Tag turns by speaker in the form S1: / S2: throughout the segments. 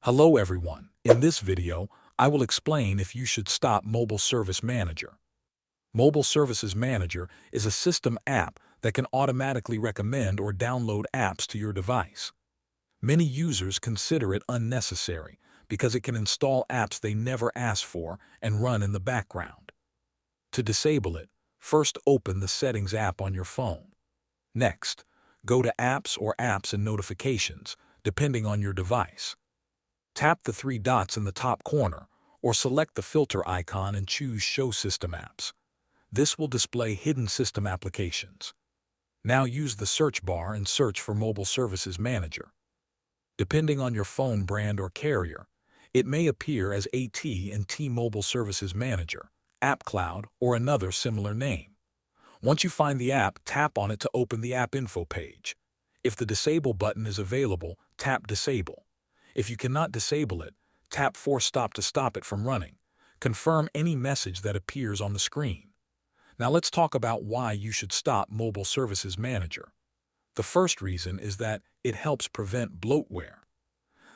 S1: Hello everyone. In this video, I will explain if you should stop Mobile Service Manager. Mobile Services Manager is a system app that can automatically recommend or download apps to your device. Many users consider it unnecessary because it can install apps they never asked for and run in the background. To disable it, first open the Settings app on your phone. Next, go to Apps or Apps and Notifications, depending on your device. Tap the three dots in the top corner, or select the filter icon and choose Show System Apps. This will display hidden system applications. Now use the search bar and search for Mobile Services Manager. Depending on your phone brand or carrier, it may appear as AT&T Mobile Services Manager, AppCloud, or another similar name. Once you find the app, tap on it to open the App Info page. If the Disable button is available, tap Disable. If you cannot disable it, tap Force Stop to stop it from running. Confirm any message that appears on the screen. Now let's talk about why you should stop Mobile Services Manager. The first reason is that it helps prevent bloatware.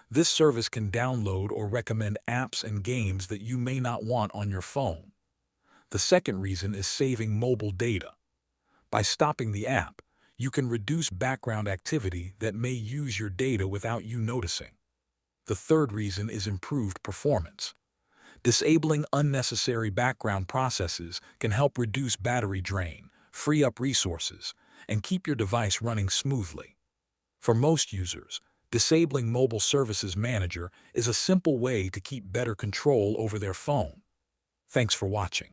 S1: This service can download or recommend apps and games that you may not want on your phone. The second reason is saving mobile data. By stopping the app, you can reduce background activity that may use your data without you noticing. The third reason is improved performance. Disabling unnecessary background processes can help reduce battery drain, free up resources, and keep your device running smoothly. For most users, disabling Mobile Services Manager is a simple way to keep better control over their phone. Thanks for watching.